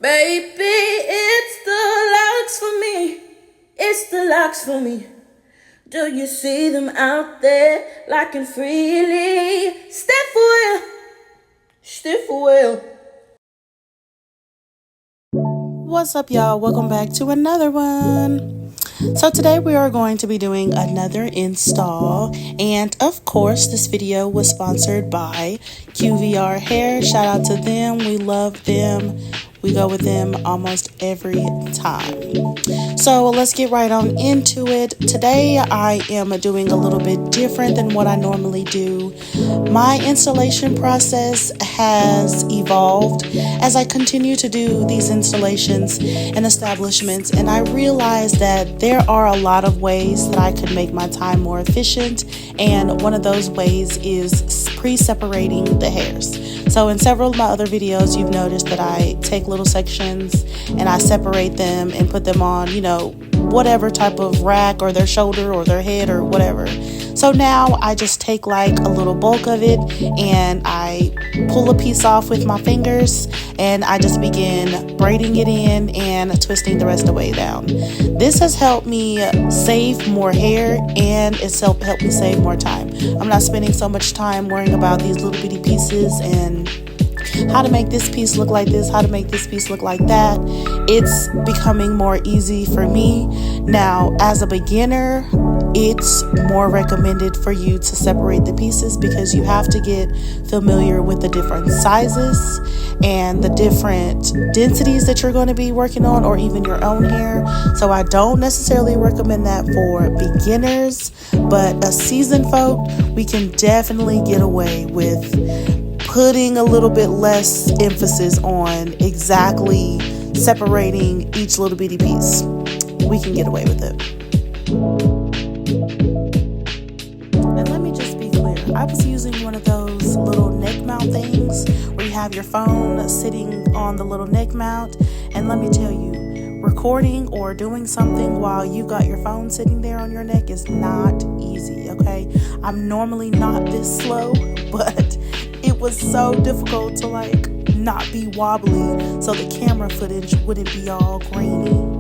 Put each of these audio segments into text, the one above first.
Baby, it's the Locs for me. It's the Locs for me. Do you see them out there locking freely? Step away, step away. What's up, y'all? Welcome back to another one. So today we are going to be doing another install, and of course this video was sponsored by QVR hair. Shout out to them. We love them. We go with them almost every time. So let's get right on into it. Today I am doing a little bit different than what I normally do. My installation process has evolved as I continue to do these installations in establishments, and I realized that there are a lot of ways that I could make my time more efficient, and one of those ways is pre-separating the hairs. So in several of my other videos, you've noticed that I take little sections and I separate them and put them on, whatever type of rack or their shoulder or their head or whatever. So now I just take like a little bulk of it and I pull a piece off with my fingers and I just begin braiding it in and twisting the rest of the way down. This has helped me save more hair and it's helped me save more time. I'm not spending so much time worrying about these little bitty pieces and how to make this piece look like this, how to make this piece look like that. It's becoming more easy for me. Now, as a beginner, it's more recommended for you to separate the pieces because you have to get familiar with the different sizes and the different densities that you're going to be working on, or even your own hair. So I don't necessarily recommend that for beginners, but a seasoned folk, we can definitely get away with putting a little bit less emphasis on exactly separating each little bitty piece. We can get away with it. And let me just be clear, I was using one of those little neck mount things where you have your phone sitting on the little neck mount, and let me tell you, recording or doing something while you've got your phone sitting there on your neck is not easy, okay? I'm normally not this slow, but it was so difficult to not be wobbly so the camera footage wouldn't be all grainy.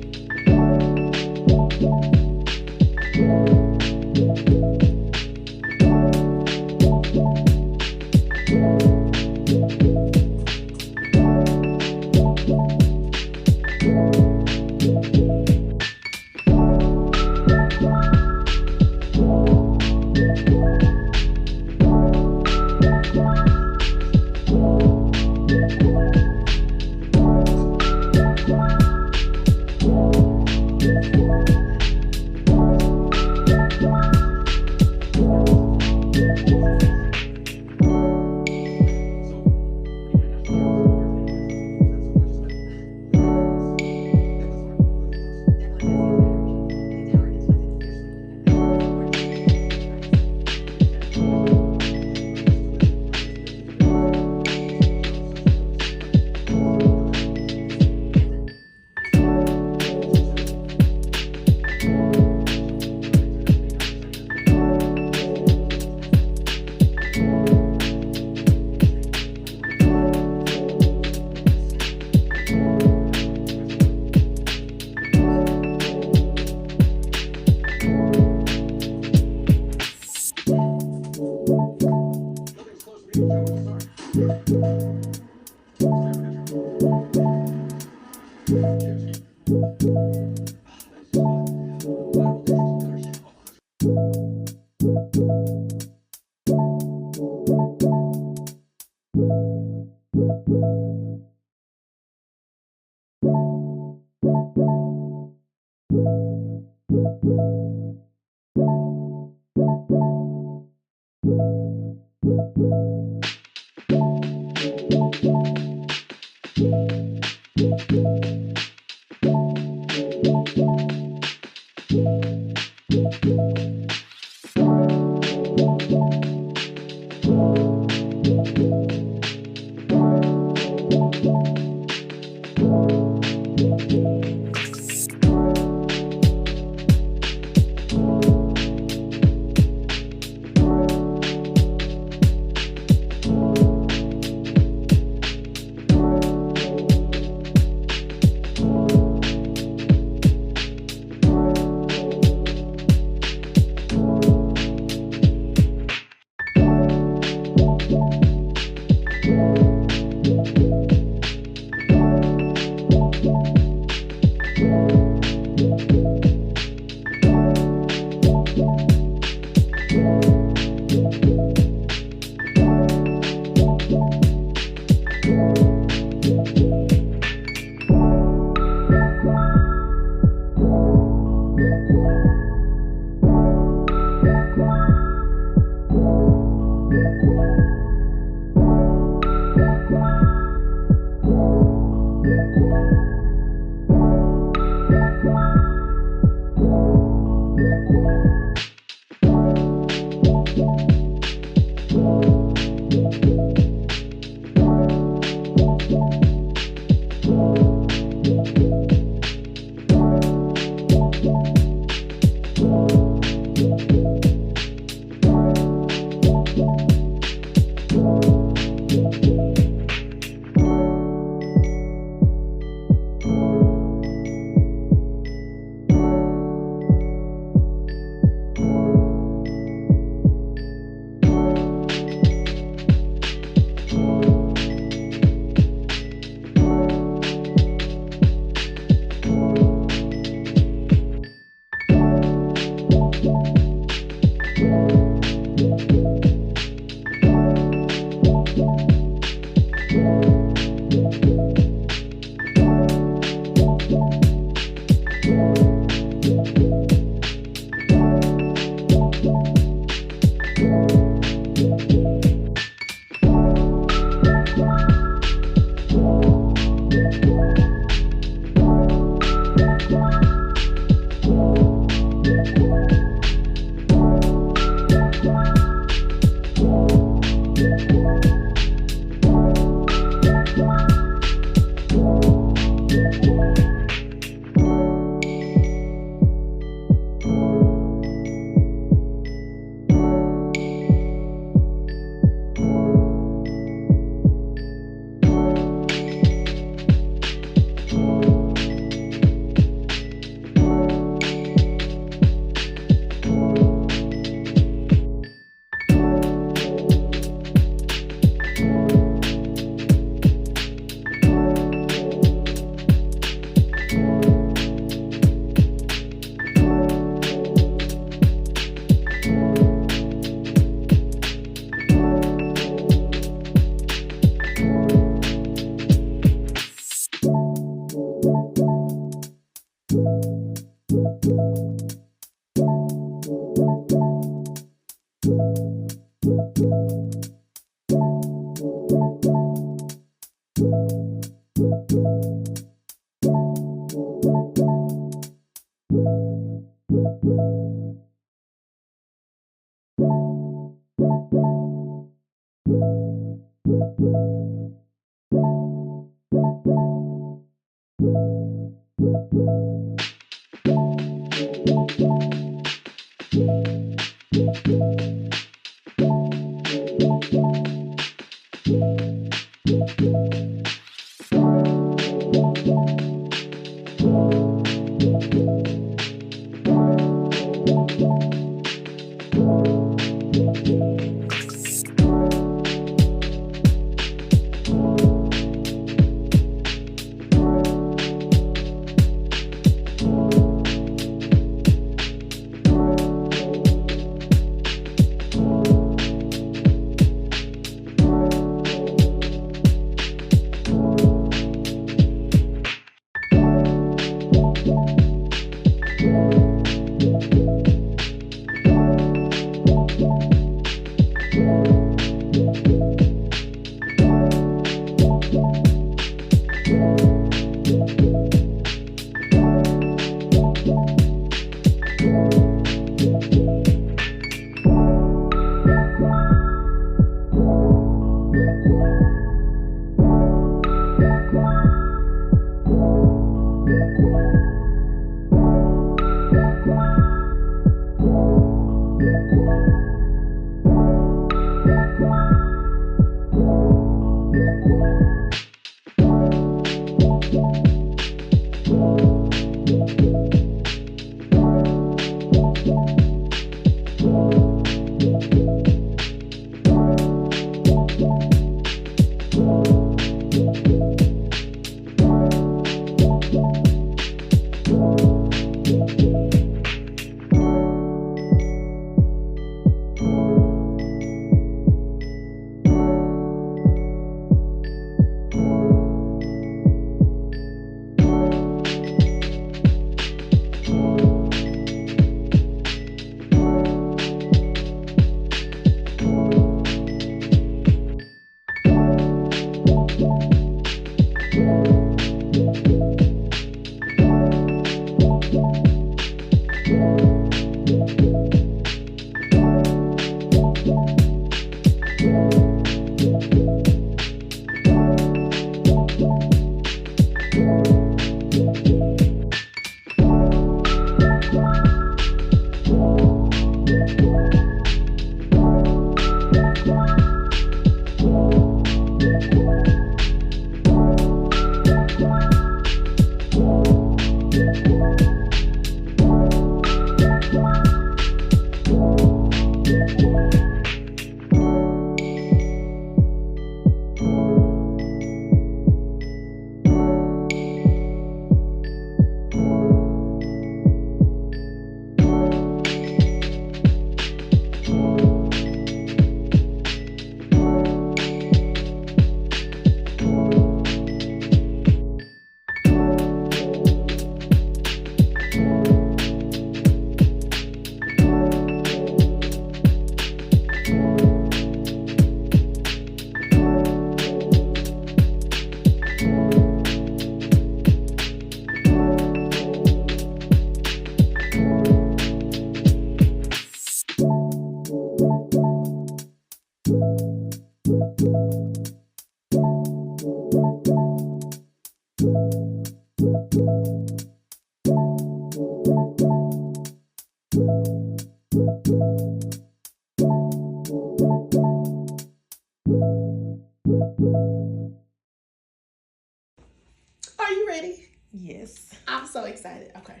Are you ready? Yes. I'm so excited. Okay.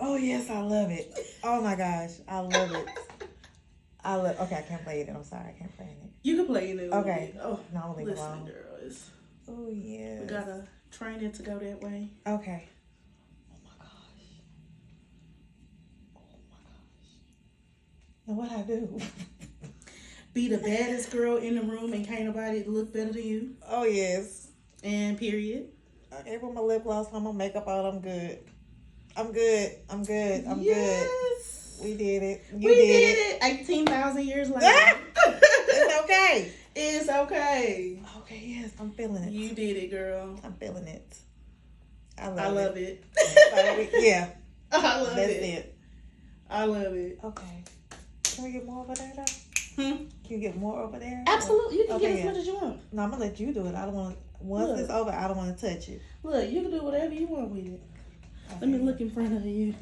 Oh yes, I love it. Oh my gosh, I love it. Okay, I can't play it. I'm sorry, I can't play it. You can play it. Okay. Oh, No, I'm gonna leave it listen, alone. girl. Oh yes. We gotta train it to go that way. Okay. Oh my gosh. Oh my gosh. And what I do? Be the baddest girl in the room and can't nobody look better than you. Oh yes. And period. Okay, put my lip gloss on, my makeup on. I'm good. I'm good. I'm good. I'm Yes. good. We did it. We did it. 18,000 years later. It's okay. It's okay. Okay, yes, I'm feeling it. You did it, girl. I'm feeling it. I love it. Yeah. I love That's it. it. I love it. Okay. Can we get more over there, though? Hmm? Can you get more over there? Absolutely. You can Okay, get as much as you want. No, I'm going to let you do it. I don't want, once it's over, I don't want to touch it. Look, you can do whatever you want with it. Okay. Let me look in front of you.